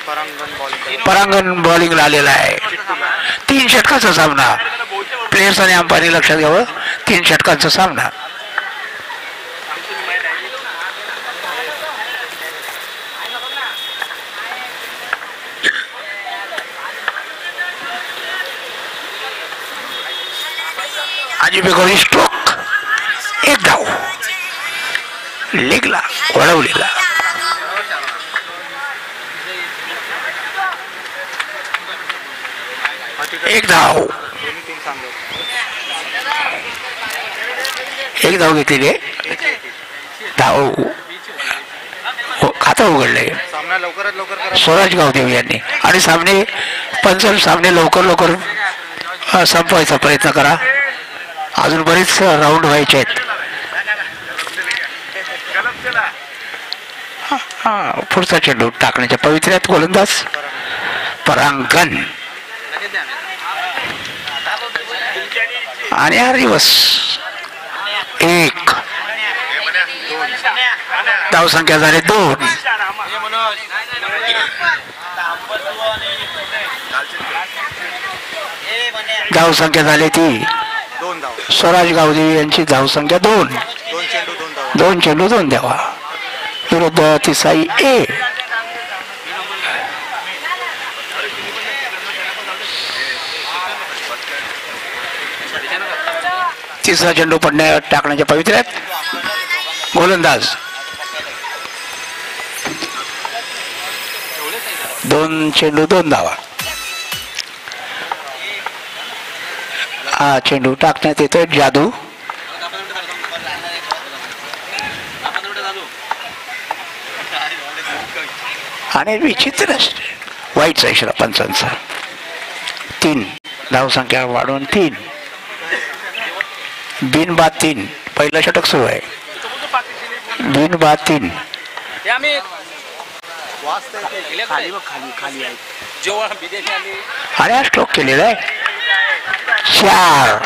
परांगण बॉलिंगला आलेला आहे. 3 षटकांचा सामना. प्लेयर्स आणि अंपायरने लक्षात घ्यावं, 3 षटकांचा सामना. अजिबेगोरी स्ट्रोक, 1 धाव. लेगला वळवलेला. एक धाव घेतलेली आहे. धाव खातं उघडलंय स्वराज गावदेवी यांनी. आणि सामने पंचल सामने लवकर संपवायचा प्रयत्न करा. अजून बरेच राऊंड व्हायचे आहेत. पुढचा चेंडू टाकण्याच्या पवित्र्यात गोलंदाज परांगण. आणि हा रिवर्स. 1 धावसंख्या झाली 2. धावसंख्या झाली 3. स्वराज गावदेवी यांची धावसंख्या 2. 2 चेंडू 2 द्यावा. विरुद्ध तिसाई ए. तिसरा चेंडू टाकण्याच्या पवित्र्यात गोलंदाज. 2 चेंडू 2 धावा. हा चेंडू टाकण्यात येतोय जादू. आणि विचित्र वाईटचा इशारा पंचांचा. 3 धावसंख्या वाढून 3. बिनबाद 3. पहिलं षटक सुरू आहे. बिनबाद 3. आणि हा स्ट्रोक केलेला आहे. 4.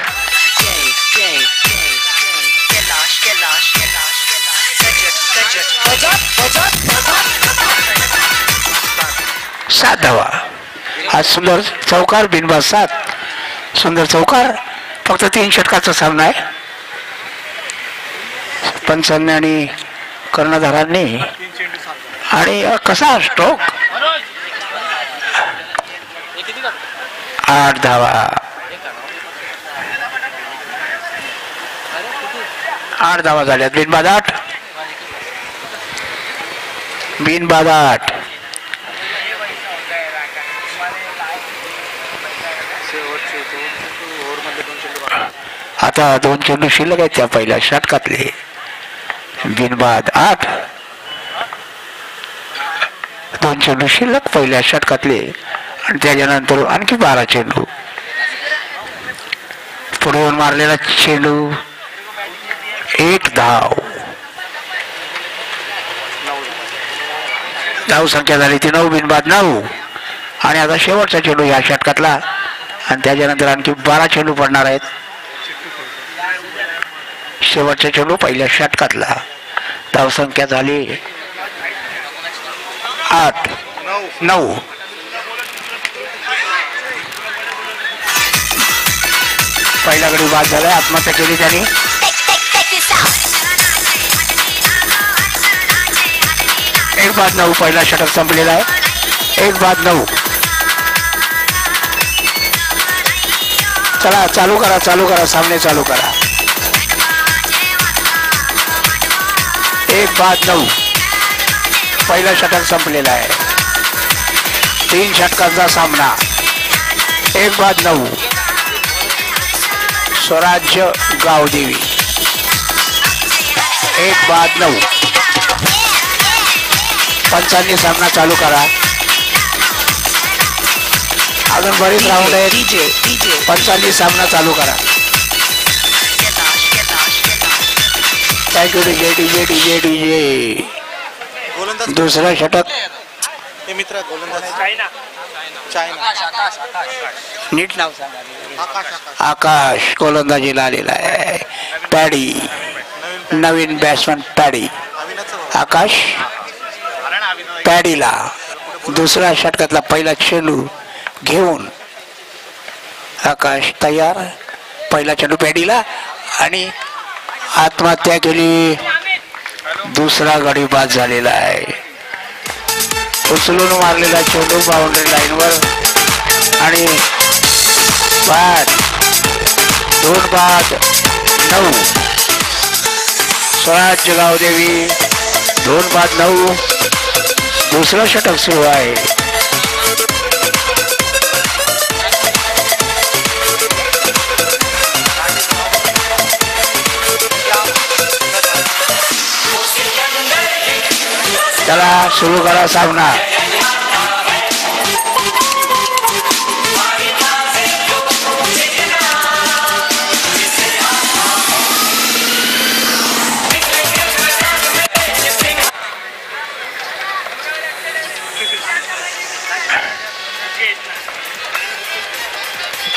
सात धावा. हा सुंदर चौकार. बिनबाद 7. सुंदर चौकार. फक्त 3 षटकाचा सामना आहे. पंचांनी आणि कर्णधारांनी. आणि कसा स्ट्रोक. 8 धावा. 8 धावा झाल्यात. बिनबाद 8. बिनबाद 8. आता 2 चेंडू शिल्लक आहेत त्या पहिल्या षटकातले. बिनबाद 8. 2 चेंडू शिल्लक पहिल्या षटकातले. आणि त्याच्यानंतर आणखी 12 चेंडू. पुढे मारलेला चेंडू 1 धाव. धावसंख्या झाली ती 9. बिनबाद 9. आणि आता शेवटचा चेंडू या षटकातला. आणि त्याच्यानंतर आणखी 12 चेंडू पडणार आहेत. शेवटचा चेंडू पहिल्या षटकातला. धावसंख्या झाली 8. 9. पहिला गडी बाद झालाय. आत्महत्या केली त्यांनी. 1-9. पहिला षटक संपलेला आहे. 1-9. चला चालू करा सामने चालू करा. 1-9. पहिला षटक संपलेला आहे. 3 षटकांचा सामना. 1-9. स्वराज्य गावदेवी. 1-9. पंचांनी सामना चालू करा. अजून बरीच राऊंड आहे. पंचांनी सामना चालू करा. थँक्यू. डीजे. दुसरा षटक. नीट नाव सांगा. आकाश गोलंदाजीला आलेला आहे. पॅडी. नवीन बॅट्समन पॅडी. आकाश पॅडीला दुसऱ्या षटकातला पहिला चेंडू घेऊन आकाश तयार. पहिला चेंडू पॅडीला आणि आत्महत्या केली. दुसरा गडी बाद झालेला आहे. उचलून मारलेला चेंडू बाउंड्री लाईनवर आणि बाद. 2-9. स्वराज्य गावदेवी 2-9. दुसरं षटक सुरू आहे. चला सुरू करा सामना.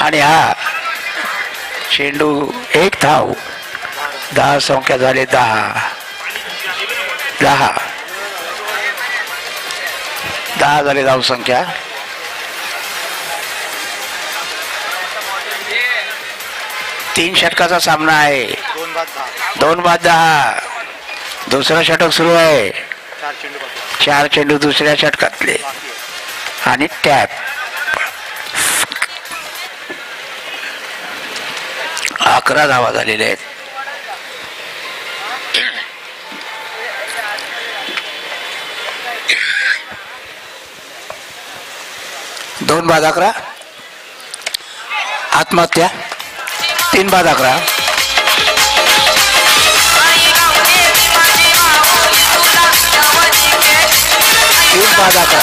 आणि हा चेंडू एक धाव. 10 संख्या झाले. 10 झाले धाव संख्या. तीन षटकाचा सामना आहे. 2-10. दुसरा षटक सुरू आहे. 4 चेंडू दुसऱ्या षटकातले आणि टॅप. 11 धावा झालेल्या आहेत. दोन बाद 11. आत्महत्या 3-11. 3-11.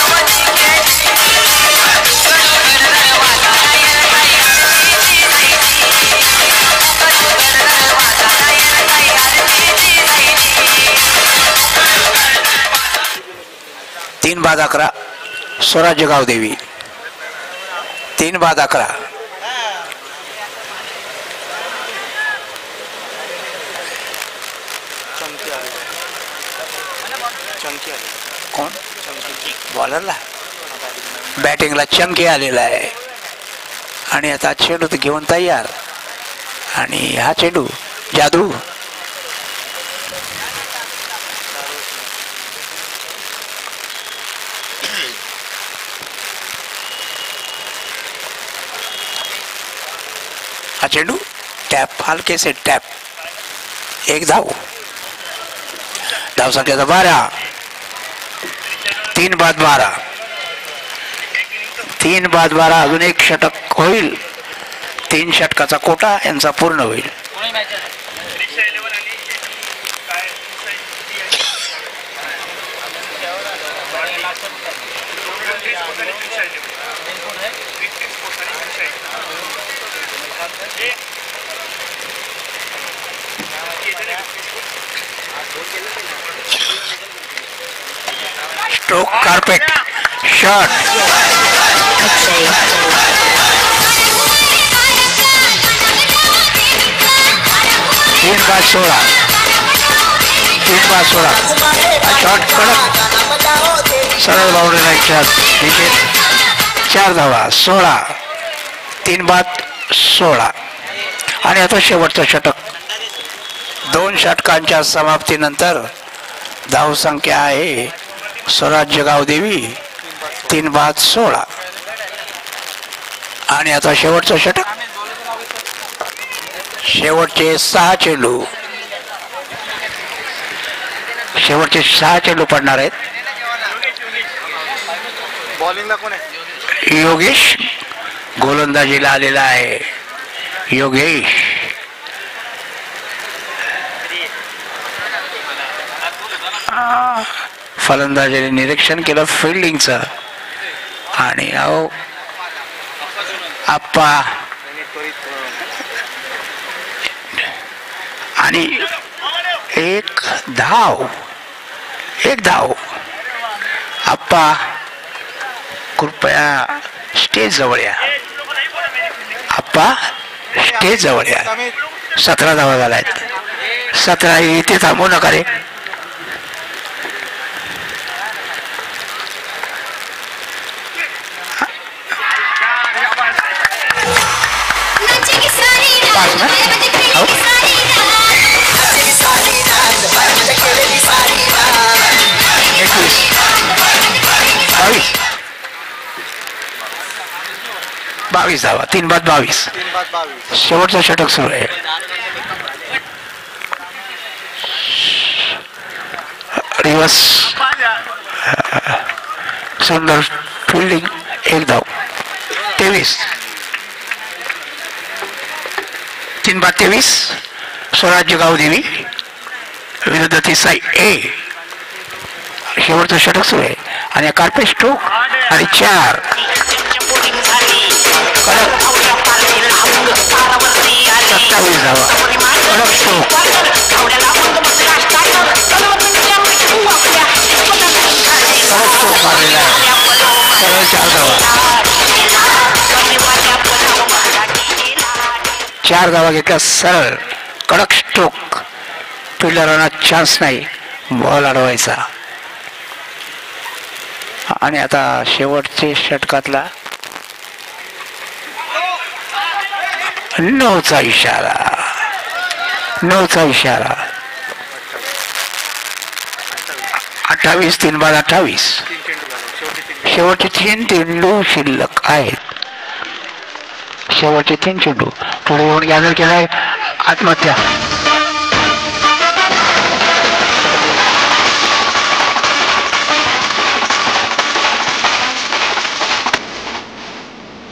तीन बाद 11. स्वराज्य गावदेवी 3-11. कोण बॉलरला बॅटिंगला चमके आलेला आहे. आणि आता चेंडू तर घेऊन तयार. आणि हा चेंडू जादू. हा चेंडू टॅप. हलके से टॅप. एक धाव. धाव संख्या 12. 3-12. 3-12. अजून एक षटक होईल. 3 षटकाचा कोटा यांचा पूर्ण होईल. Stroke carpet shot. 3-16. 3-16. शॉट कडक सरळ बाउंड्री लाईनच्या दिशेत. 4 धावा. 16. 3-16. आणि आता शेवटचं षटक. 2 षटकांच्या समाप्तीनंतर धाव संख्या आहे स्वराज्य गावदेवी 3-16. आणि आता शेवटचं षटक. शेवटचे 6 चेंडू. शेवटचे 6 चेंडू पडणार आहेत. बॉलिंगला कोण आहे? योगेश गोलंदाजीला आलेला आहे. योगेश फलंदाजीने निरीक्षण केलं फिल्डिंगचं. आणि अहो आप्पा आणि एक धाव. आप्पा कृपया स्टेज जवळ या. आप्पा स्टेज जवळ या. 17 धावा झाल्या आहेत. 17. इथे थांबू नका रे. 22 धावा, 3 बाद 22. शेवटचा षटक सुरू आहे. रिवर्स सुंदर फिल्डिंग, 1 धाव. 23, 3 बाद 23. स्वराज्य गावदेवी विरुद्ध तिसाई ए. शेवटचं षटक सुरू आहे आणि कार्पेट स्ट्रोक आणि 4. 27 धावा. कडक स्ट्रोक. मारलेला आहे. सरळ 4 धावा. 4 धावा घेतल्या सरळ. कडक स्ट्रोक. फिल्डरांना चान्स नाही बॉल अडवायचा. आणि आता शेवटचे षटकातला 9चा इशारा. 9चा इशारा. 28, 3 बाद 28. शेवटचे 3 चेंडू शिल्लक आहेत. शेवटचे 3 चेंडू. पुढे येऊन गॅदर केलाय. आत्महत्या.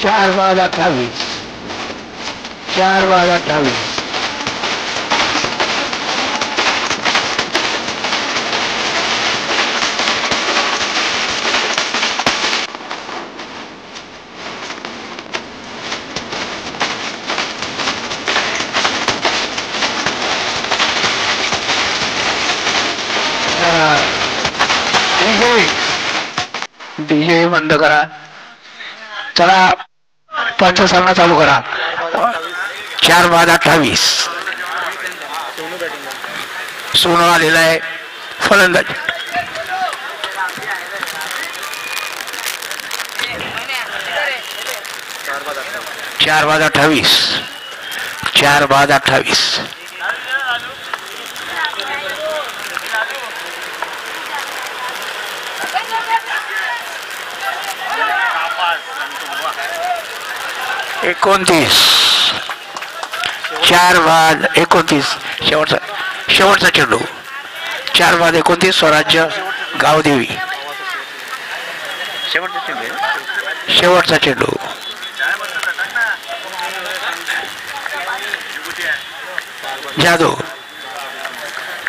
चार बाद 28. 4 बाद 28. डीजे बंद करा. चला पंच सामना चालू करा. 4 बाद 28. सोनू आलेला आहे फलंदाज. चार बाद 28. 4 बाद 28. एकोणतीस. 4 बाद 29. शेवटचा चेंडू. 4 बाद 29. स्वराज्य गावदेवी. शेवटचा चेंडू. जाधव.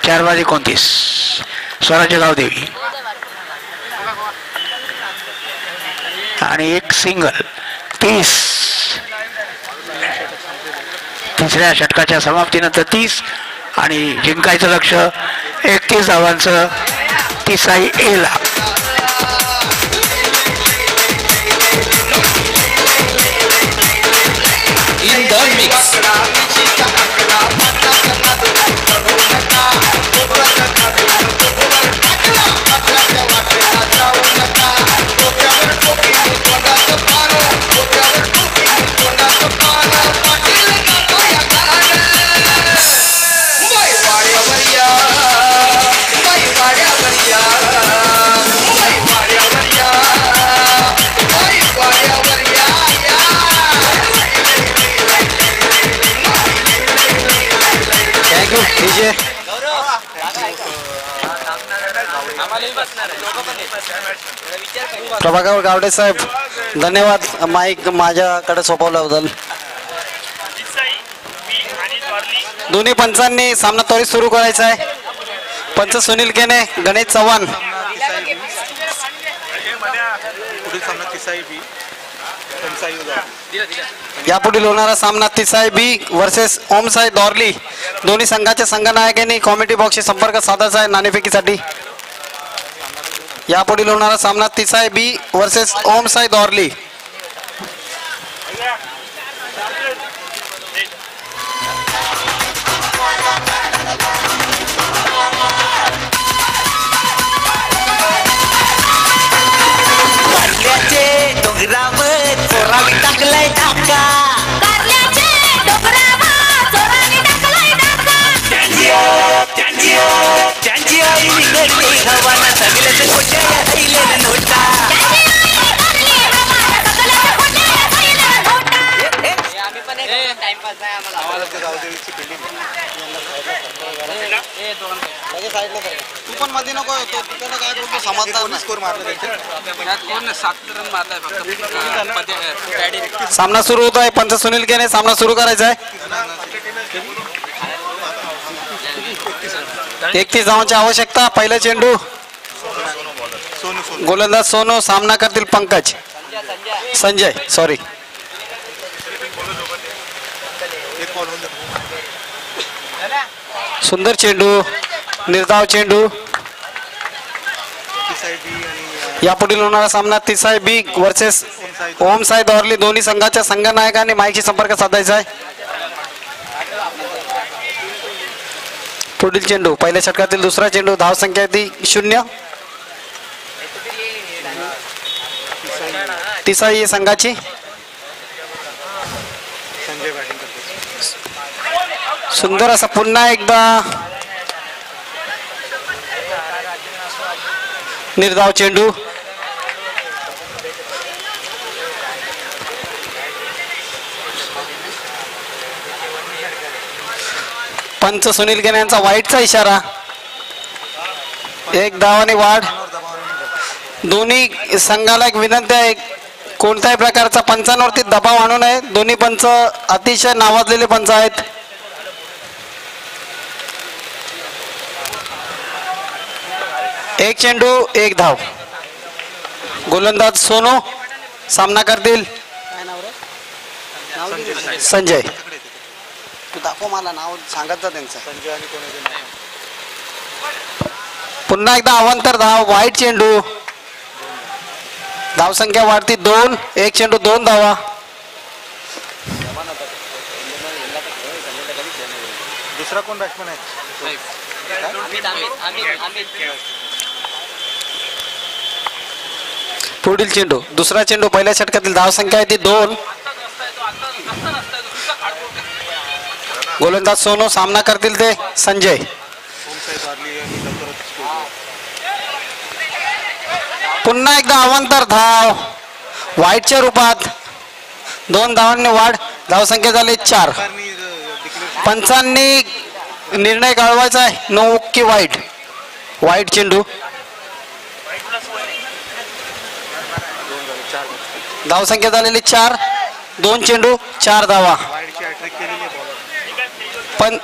4 बाद 29. स्वराज्य गावदेवी. आणि एक सिंगल. 30. तिसऱ्या षटकाच्या समाप्तीनंतर 30 आणि जिंकायचं लक्ष 31 धावांचं तिसाई ए ला. In the mix. Prabhakar Gawade साहेब धन्यवाद माईक माझ्याकडे सोपवल्याबद्दल. दोन्ही पंचांनी सामना त्वरित सुरू करायचा आहे. पंच सुनील केने, गणेश चव्हाण. यापुढील होणारा सामना तिसाई बी वर्सेस ओमसाई दॉर्ली. दोन्ही संघाच्या संघनायकांनी कॉमेडी बॉक्सशी संपर्क साधायचा आहे नाणेफेकीसाठी. यापुढील होणारा सामना तिसाई बी वर्सेस ओमसाई दॉर्ली. डोंगरावर चोरावी टाकलाय टाका. त्यांची आई निघडली हवाना सगळ्याच खोट्या नोटा. तू पण मध्ये नको काय बोलतो समजणार सामना सुरू होतो आहे. पंच सुनील केने सामना सुरू करायचा आहे. 31 धावांची आवश्यकता. पहिला चेंडू गोलंदाज सोनू. सामना करतील पंकज संजय सॉरी. सुंदर चेंडू. निर्धाव चेंडू. यापुढील होणारा सामना तिसाई बी वर्सेस ओम साई दौरली. दोन्ही संघाच्या संघनायकांनी माईकशी संपर्क साधायचा आहे. पुढील चेंडू पहिल्या षटकातील दुसरा चेंडू. धाव संख्या ती 0. तिसाई संघाची. सुंदर असा पुन्हा एकदा निर्धाव चेंडू. पंच सुनील गेने यांचा वाईटचा इशारा. एक धावाने वाढ. दोन्ही संघाला एक विनंती आहे, कोणत्याही प्रकारचा पंचांवरती दबाव आणू नये. दोन्ही पंच अतिशय नावाजलेले पंच आहेत. एक चेंडू एक धाव. गोलंदाज सोनू. सामना करतील संजय. तू दाखव मला नाव सांगत त्यांचं. पुन्हा एकदा अवांतर धाव. वाईट चेंडू. धाव संख्या वाढती 2. एक चेंडू 2 धावा. दुसरा कोण बॅट्समन आहे? पुढील चेंडू दुसरा चेंडू. पहिल्या षटकातील धाव संख्या आहे ती 2. गोलंदाज सोनू. सामना करतील ते संजय. पुन्हा एकदा अवांतर धाव. वाईटच्या रूपात 2 धावांनी वाढ. धावसंख्या झाली 4. पंचांनी निर्णय कळवायचा आहे, नो की वाईट. वाईट चेंडू. धावसंख्या झालेली 4. 2 चेंडू 4 धावा. पण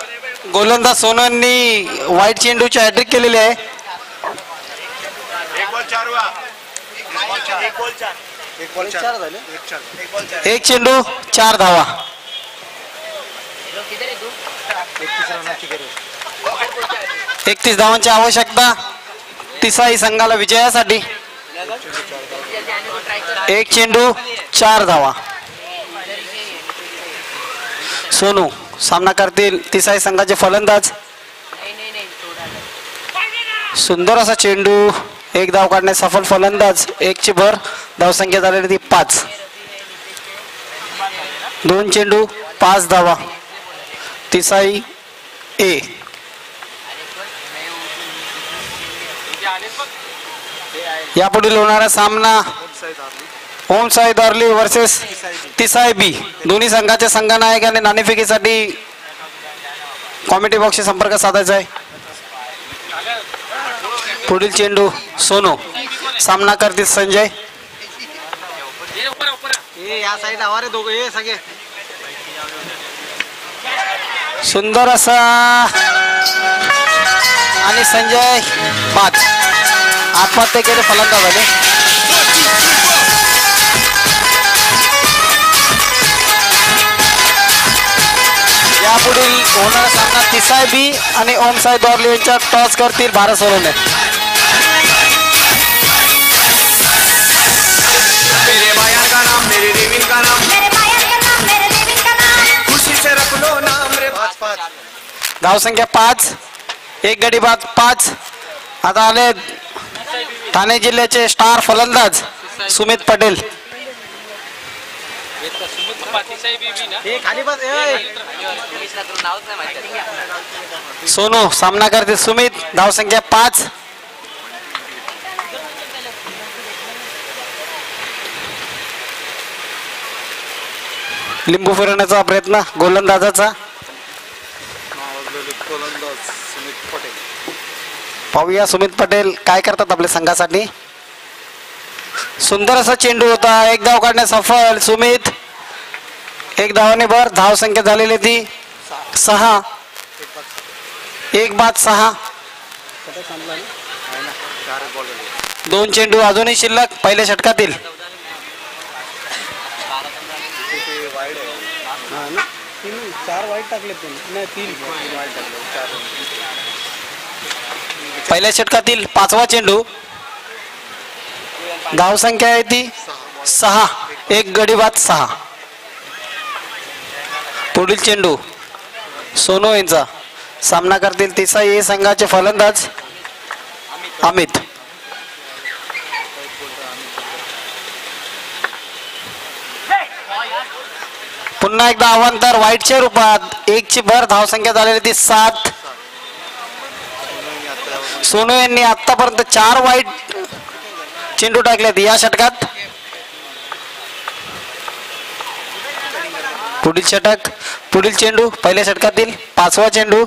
गोलंदाज सोनूंनी वाईट चेंडूची हॅट्रिक केलेली आहे. एक चेंडू 4 धावा. 31 धावांची आवश्यकता तिसाई संघाला विजयासाठी. एक चेंडू 4 धावा. सोनू. सामना करतील तिसाई संघाचे फलंदाज. सुंदर असा चेंडू. एक धाव काढणे सफल फलंदाज. 1 ची भर. धावसंख्या झालेली ती 5. 2 चेंडू 5 धावा. तिसाई ए. यापुढील होणारा सामना ओम साई दौरली वर्सेस तिसाई बी. दोन्ही संघाच्या संघनायकाने नाणेफेकीसाठी कॉमेडी बॉक्सशी संपर्क साधायचा आहे. पुढील चेंडू सोनू. सामना करतील संजय. या साईड आवारे दोघे सगळे. सुंदर असा आणि संजय 5. आत्महत्या केले फलंदाज झाले. यापुढील होणारा सामना तिसाई बी आणि ओम साई दौरली यांच्या टॉस करतील भारत सोडवणे. मेरे बायान का नाम मेरे देवीन का नाम मेरे बायान का नाम मेरे देवीन का नाम खुशी से रख लो नाम रे. 5. धावसंख्या 5. एक गडी बाद 5. आता आले ठाणे जिल्ह्याचे स्टार फलंदाज सुमित पटेल. खाली बस. सोनू. सामना करते सुमित. धावसंख्या 5. लिंबू फिरवण्याचा प्रयत्न गोलंदाजाचा. नावाजलेले गोलंदाज सुमित पटेल. पाहूया सुमित पटेल काय करतात आपल्या संघासाठी. सुंदर असा चेंडू होता. एक धाव काढण्यास सफल सुमित. एक धावाने भर. धाव संख्या झालेली ती 6. 1-6. आहे ना 4 बॉल झाले. 2 चेंडू अजूनही शिल्लक पहिल्या षटकातील. ते वाईड आहे. 4 वाईट टाकले नाही 3 वाईड टाकले 4. पहिल्या षटकातील 5वा चेंडू. धाव संख्या आहे ती 6. एक गडी बाद 6. पुढील चेंडू सोनू यांचा. सामना करतील तिसा ए संघाचे फलंदाज अमित. पुन्हा एकदा अवांतर वाईटच्या रूपात 1ची भर. धाव संख्या झालेली ती 7. सोनू यांनी आतापर्यंत 4 वाईट चेंडू टाकलेत या षटकात. पुढील षटक पुढील चेंडू पहिल्या षटकातील 5वा चेंडू.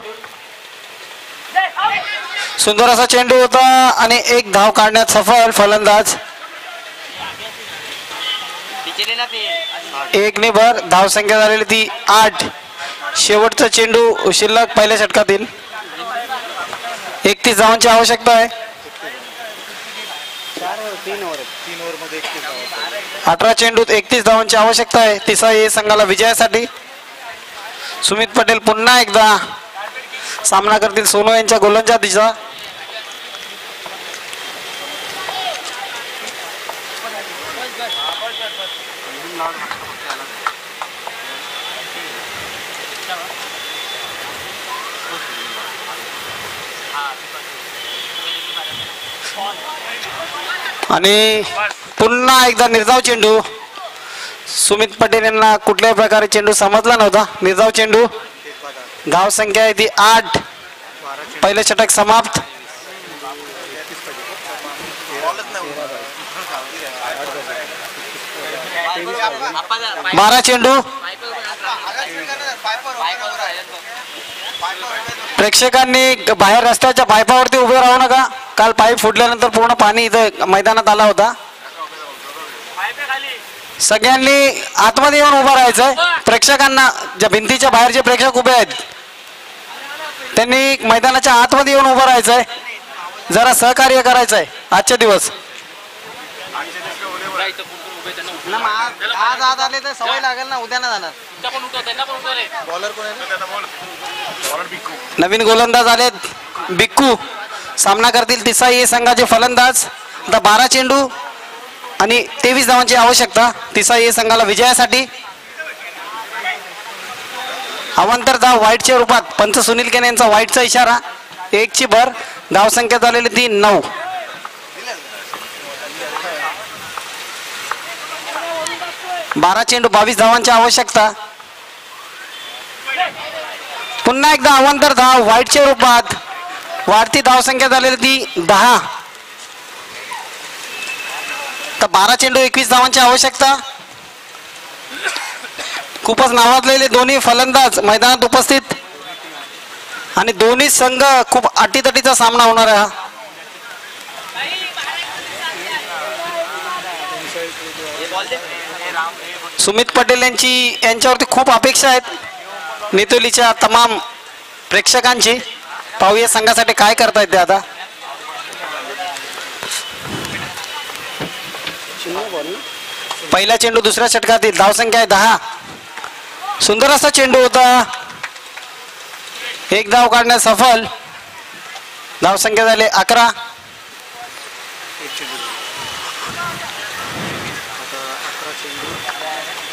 सुंदर असा चेंडू होता आणि एक धाव काढण्यात सफल फलंदाज. 1ने भर. धाव संख्या झालेली ती 8. शेवटचा चेंडू शिल्लक पहिल्या षटकातील. 31 धावांची आवश्यकता आहे. 3 ओव्हर मध्ये 31 धावा. 18 चेंडूत 31 धावांची आवश्यकता आहे तिसा ए संघाला विजयासाठी. सुमित पटेल पुन्हा एकदा सामना करतील सोनू यांच्या गोलंदाजीचा. आणि पुन्हा एकदा निर्धाव चेंडू. सुमित पटेल यांना कुठल्याही प्रकारे चेंडू समजला नव्हता. निर्धाव चेंडू. धाव संख्या आहे ती 8. पहिलं षटक समाप्त. 12 चेंडू. प्रेक्षकांनी बाहेर रस्त्याच्या पाईपावरती उभे राहू नका. काल पाईप फुटल्यानंतर पूर्ण पाणी इथं मैदानात आला होता. सगळ्यांनी आतमध्ये येऊन उभं राहायचंय. प्रेक्षकांना ज्या भिंतीच्या बाहेर जे प्रेक्षक उभे आहेत त्यांनी मैदानाच्या आतमध्ये येऊन उभं राहायचंय. जरा सहकार्य करायचंय आजच्या दिवस. आज आले तर सवय लागेल ना. उद्या ना जाणार. बॉलर कोण आहे? नवीन गोलंदाज आलेत बिक्कू. सामना करतील तिसा ए संघाचे फलंदाज. आता 12 चेंडू आणि 23 धावांची आवश्यकता तिसा ए संघाला विजयासाठी. अवांतर धाव वाईटच्या रूपात. पंच सुनील केने यांचा वाईटचा इशारा. 1ची भर. धाव संख्या झालेली ती 9. 12 चेंडू 22 धावांची आवश्यकता. पुन्हा एकदा अवांतर धाव वाईटच्या रूपात. वाढती धावसंख्या झालेली ती 10. तर 12 चेंडू 21 धावांची आवश्यकता. खूपच नावाजलेले दोन्ही फलंदाज मैदानात उपस्थित आणि दोन्ही संघ खूप अटीतटीचा सामना होणार आहे. सुमित पटेल यांच्यावरती खूप अपेक्षा आहेत नेतोलीच्या तमाम प्रेक्षकांची. पाहूया संघासाठी काय करतायत ते आता. पहिला चेंडू दुसऱ्या षटकातील. धावसंख्या आहे 10. सुंदर असा चेंडू होता. एक धाव काढण्यास सफल. धावसंख्या झाली 11.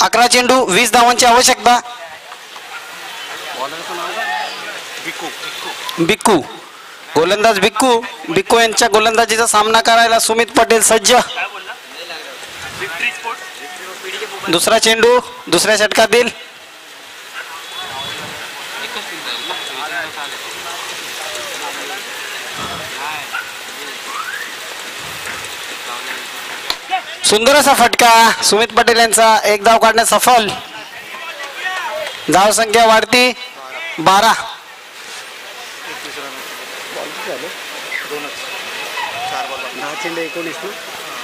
11 चेंडू 20 धावांची आवश्यकता. बिक्कू गोलंदाज बिक्कू यांच्या गोलंदाजीचा सामना करायला सुमित पटेल सज्ज. दुसरा चेंडू दुसऱ्या षटकातील. सुंदर असा फटका सुमित पटेल यांचा. एक धाव काढण्यास सफल. धाव संख्या वाढती 12.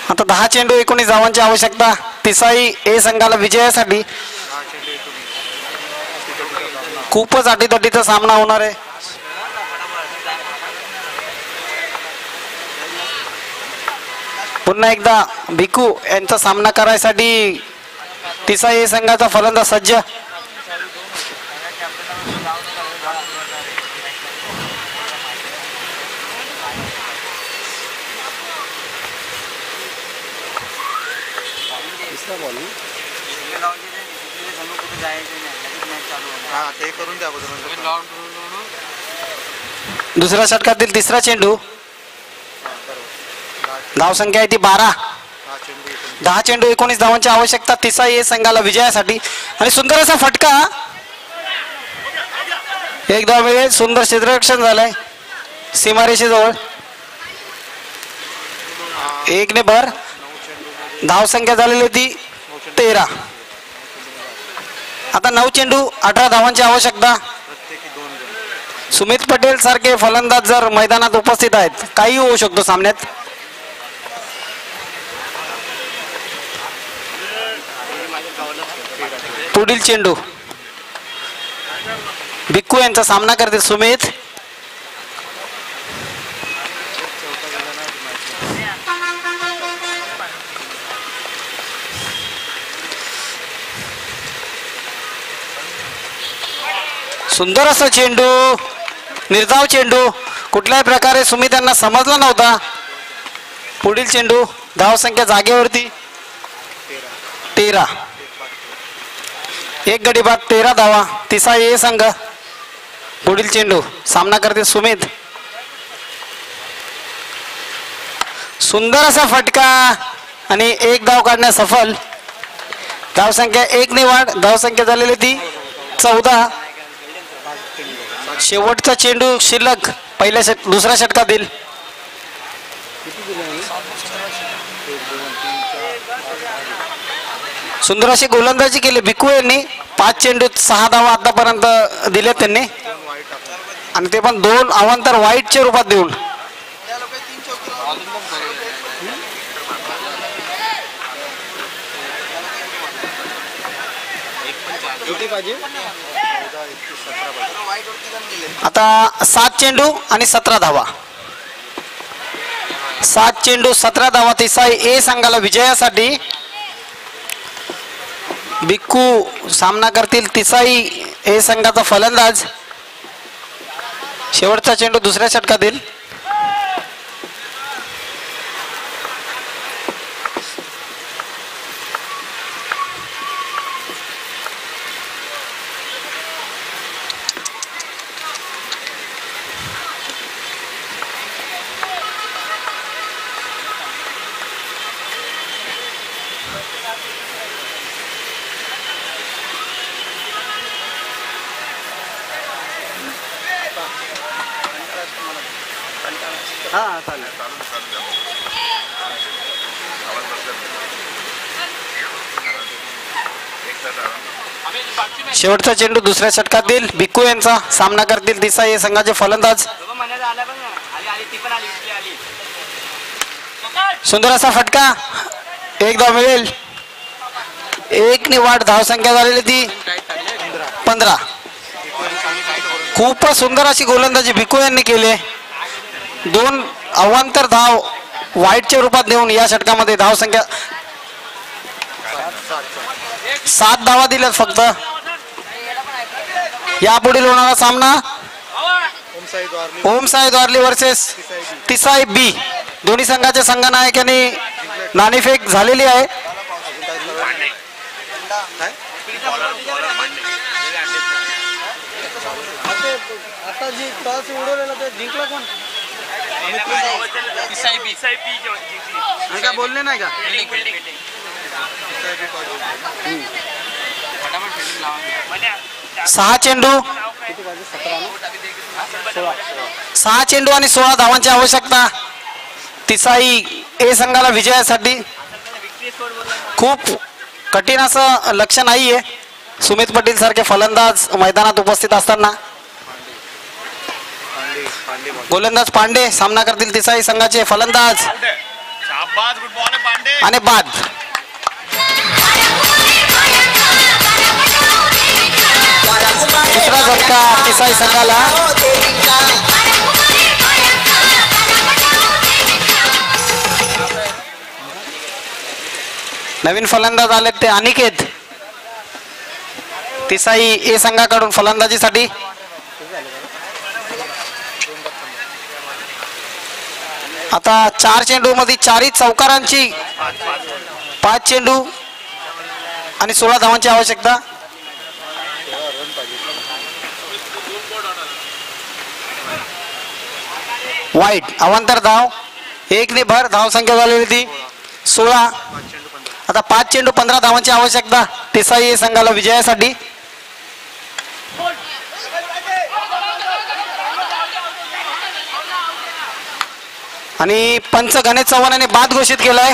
आता 10 चेंडू 19 धावांची आवश्यकता. तिसाई ए संघाला विजयासाठी. खूपच अटीतटीचा सामना होणार आहे. पुन्हा एकदा भिकू यांचा सामना करायसाठी तिसाई ए संघाचा फलंदाज सज्ज. ते करून द्या दुसऱ्या षटकातील तिसरा चेंडू. धाव संख्या आहे ती 12. 10 चेंडू 19 धावांची आवश्यकता तिसाई ए संघाला विजयासाठी. आणि सुंदर असा फटका. एक धाव मिळेल. सुंदर क्षेत्ररक्षण झालंय सीमारेषेजवळ. 1 ने भर. धाव संख्या झालेली होती 13. आता 9 चेंडू 18 धावांची आवश्यकता. सुमित पटेल सारखे फलंदाज जर मैदानात उपस्थित आहेत काही होऊ शकतो सामन्यात. पुढील चेंडू. भिक्कू यांचा सामना करते सुमित. सुंदर असा चेंडू. निर्धाव चेंडू. कुठल्याही प्रकारे सुमित यांना समजला नव्हता. पुढील चेंडू. धाव संख्या जागेवरती 13. एक गडी बाद 13 धावा. तिसाई ए संघ. पुढील चेंडू. सामना करते सुमित. सुंदर असा फटका आणि एक धाव काढण्यास सफल. धाव संख्या 1 ने वाढ. धाव संख्या झालेली ती 14. शेवटचा चेंडू शिल्लक दुसऱ्या षटकातील. सुंदर अशी गोलंदाजी केली भिक्कू यांनी. 5 चेंडूत 6 धावा आतापर्यंत दिल्या त्यांनी आणि ते पण 2 अवांतर वाईटच्या रूपात देऊन. आता 7 चेंडू आणि 17 धावा. 7 चेंडू 17 धावा तिसाई ए संघाला विजयासाठी. भिक्कू सामना करतील तिसाई ए संघाचा फलंदाज. शेवटचा चेंडू दुसऱ्या षटकातील. शेवटचा चेंडू दुसऱ्या षटकातील. भिक्कू यांचा सामना करतील तिसाई ए संघाचे फलंदाज. सुंदर असा फटका. एक धाव मिळेल. 1 ने वाढ. धाव संख्या झालेली ती 15. खूपच सुंदर अशी गोलंदाजी भिक्कू यांनी केली. 2 अवांतर धाव वाईटच्या रूपात देऊन या षटकामध्ये धाव संख्या 7 धावा दिल्यात फक्त. यापुढील होणारा सामना ओम साई द्वारली वर्सेस तिसाई बी. दोन्ही संघाच्या संघनायकांनी नाणेफेक झालेली आहे. आता जी टॉस उडवलेला ते जिंकला कोण? काय बोलले नाही का? 6 चेंडू 6 चेंडू आणि 16 धावांची आवश्यकता तिसाई ए संघाला विजयासाठी. खूप कठीण असं लक्ष नाहीये. सुमित पाटील सारखे फलंदाज मैदानात उपस्थित असताना गोलंदाज पांडे सामना करतील तिसाई संघाचे फलंदाज आणि बाद. दुसरा झटका तिसाई संघाला. नवीन फलंदाज आले ते अनिकेत तिसाई ए संघाकडून फलंदाजीसाठी. आता 4 चेंडू मध्ये 4 चौकारांची 5 चेंडू आणि 16 धावांची आवश्यकता. वाईट अवांतर धाव 1 ने भर. धाव संख्या झालेली ती 16. आता 5 चेंडू 15 धावांची आवश्यकता तिसाई संघाला विजयासाठी. आणि पंच गणेश चव्हाण यांनी बाद घोषित केलाय.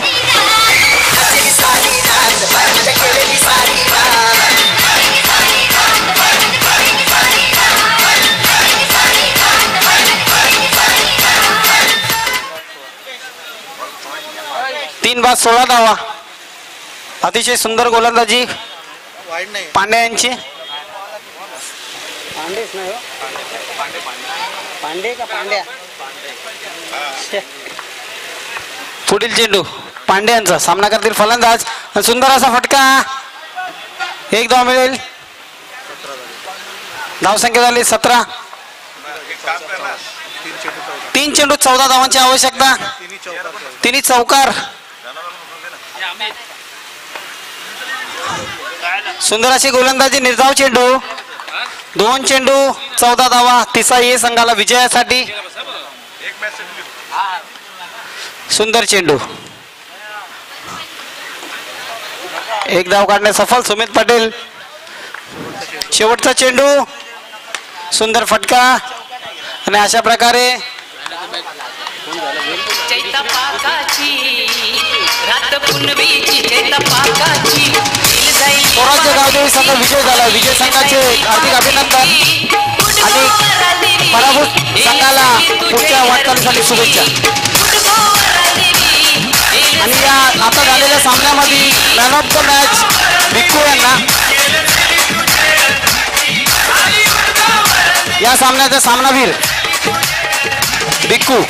तीन बाद 16 धावा. अतिशय सुंदर गोलंदाजी पांडे यांची. पुढील चेंडू पांडे यांचा. सामना करतील फलंदाज. सुंदर असा फटका. 1 धाव मिळेल. धावसंख्या झाली 17. 3 चेंडू 14 धावांची आवश्यकता. 3 चौकार. सुंदर अशी गोलंदाजी. निर्धाव चेंडू. 2 चेंडू 14 धावा तिसाई संघाला विजयासाठी. सुंदर चेंडू. 1 धाव काढणे सफल सुमित पाटील. शेवटचा चेंडू. सुंदर फटका. आणि अशा प्रकारे स्वराज्य गावदेवी संघ विजय झाला. विजय संघाचे हार्दिक अभिनंदन आणि पराभूत संघाला पुढच्या वाटचालीसाठी शुभेच्छा. आणि या आता झालेल्या सामन्यामध्ये मॅन ऑफ द मॅच भिक्खू यांना. या सामन्याचा सामनावीर भिक्खू.